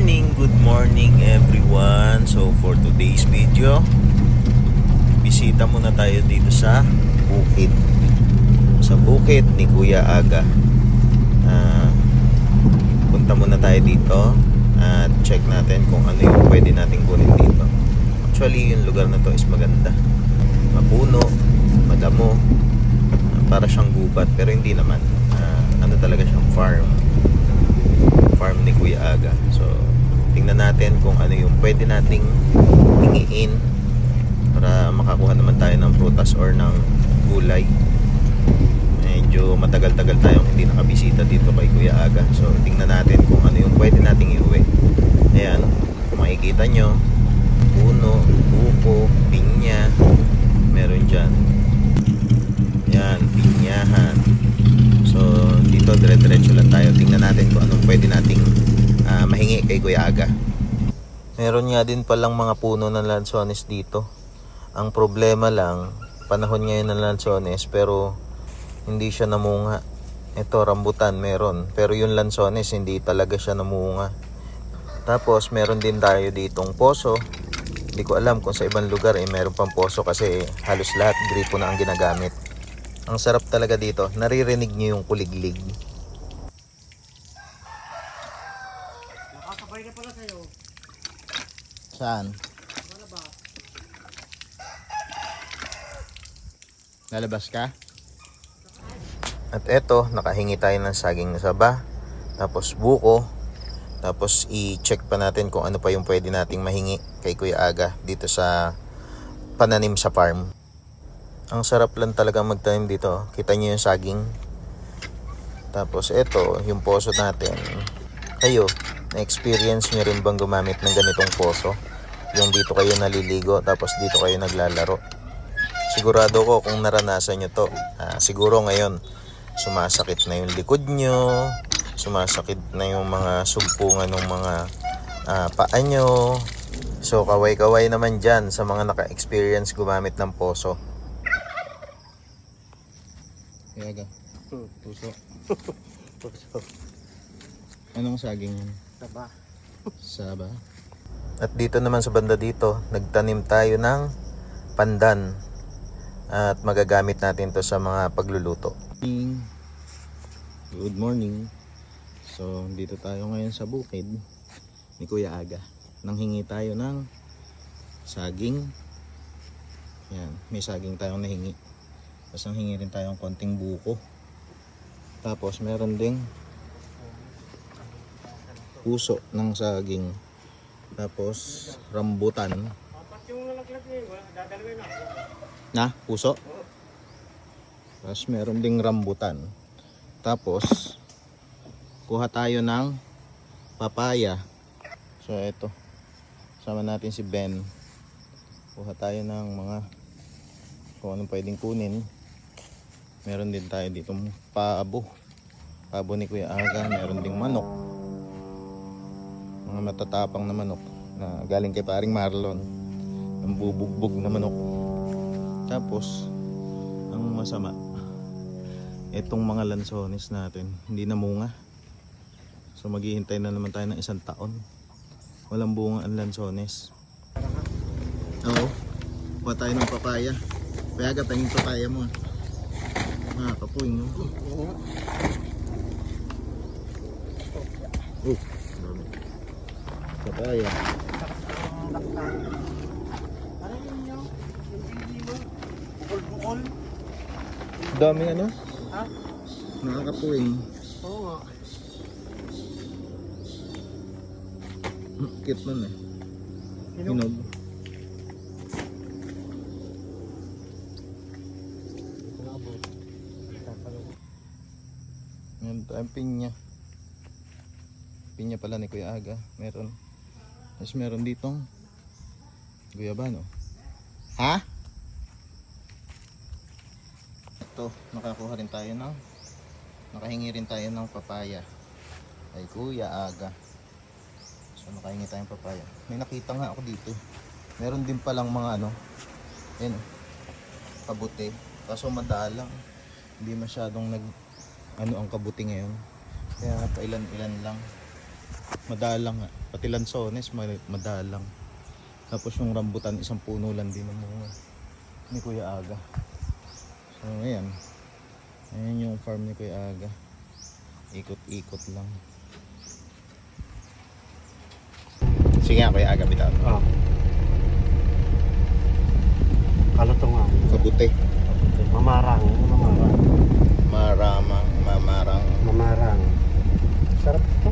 good morning everyone. So for today's video, bisita muna tayo dito sa bukid. Sa bukid ni Kuya Aga. Punta muna tayo dito at check natin kung ano yung pwede natin kunin dito. Actually yung lugar na to is maganda. Mapuno, madamo, para siyang gubat pero hindi naman. Ano talaga siyang farm ni Kuya Aga. So tingnan natin kung ano yung pwede nating hingiin para makakuha naman tayo ng prutas or ng gulay. Medyo matagal-tagal tayong hindi nakabisita dito kay Kuya Aga. So tingnan natin kung ano yung pwede nating iuwi. Ayan, kung makikita nyo, puno, buko, pinya, meron dyan. Yan, pinyahan. So dito dire-diretso lang tayo. Tingnan natin kung anong pwede nating mahingi kay Kuya Aga. Meron nga din palang mga puno ng lansones dito. Ang problema lang, panahon ngayon ng lansones pero hindi siya namunga. Ito rambutan meron, pero yung lansones hindi talaga siya namunga. Tapos meron din tayo ditong poso. Hindi ko alam kung sa ibang lugar meron pang poso kasi halos lahat gripo na ang ginagamit. Ang sarap talaga dito. Naririnig niyo yung kuliglig. Nakakabay na pala sa'yo. Saan? Malabas. Lalabas ka? At eto, nakahingi tayo ng saging na saba. Tapos buko. Tapos i-check pa natin kung ano pa yung pwede nating mahingi kay Kuya Aga dito sa pananim sa farm. Ang sarap lang talaga magtanim dito. Kita nyo yung saging. Tapos ito, yung poso natin. Kayo, na-experience nyo rin bang gumamit ng ganitong poso? Yung dito kayo naliligo, tapos dito kayo naglalaro. Sigurado ko kung naranasan nyo to. Siguro ngayon, sumasakit na yung likod nyo. Sumasakit na yung mga sugpungan ng mga paa nyo. So kaway-kaway naman dyan sa mga naka-experience gumamit ng poso. Kaya puso. Puso. Anong saging yun? Saba. Saba. At dito naman sa banda dito, nagtanim tayo ng pandan. At magagamit natin to sa mga pagluluto. Good morning. So dito tayo ngayon sa bukid ni Kuya Aga. Nanghingi tayo ng saging. Yan, may saging tayong nahingi. Tapos nanghingi rin tayong konting buko. Tapos meron ding puso ng saging. Tapos rambutan. Apat yung nalaglag eh. Dadalawin na. Na, puso. Tapos meron ding rambutan. Tapos kuha tayo ng papaya. So ito. Sama natin si Ben. Kuha tayo ng mga kung anong pwedeng kunin. Meron din tayo dito pabo. Pabo ni Kuya Aga. Meron ding manok. Mga matatapang na manok na galing kay paring Marlon. Ang bubugbog na manok. Tapos ang masama, itong mga lansones natin hindi namunga. So maghihintay na naman tayo ng 1 taon. Walang bunga ang lansones. Oo. Kuha tayo ng papaya. Kaya gatang yung papaya mo. Kapuin no? Dami. Papaya. Ano yun nyo? Yung hindi mo? Bukol-bukol? Dami ano? Ha? Nakakapuin. Oo nga. Cute man eh. Hinog. Hinog. Meron tayong pinya. Pinya pala ni Kuya Aga. Meron. Tapos meron ditong guyabano. Ha? Ito, nakakuha rin tayo ng nakahingi rin tayo ng papaya kay Kuya Aga. So nakahingi tayong papaya. May nakita nga ako dito. Meron din palang mga ano. Ayun. Kabuti. Kaso madalang. Hindi masyadong ang kabuti ngayon. Kaya pailan-ilan lang. Madalang nga. Pati lansones, madalang. Tapos yung rambutan, isang puno lang din namunga ni Kuya Aga. So ayan. Ayan yung farm ni Kuya Aga. Ikot-ikot lang. Sige nga Kuya Aga, bitaw. Ah. Kaluto nga. Kabuti. Mamarang. Maramang, mamarang. Mamarang. Sarap ito.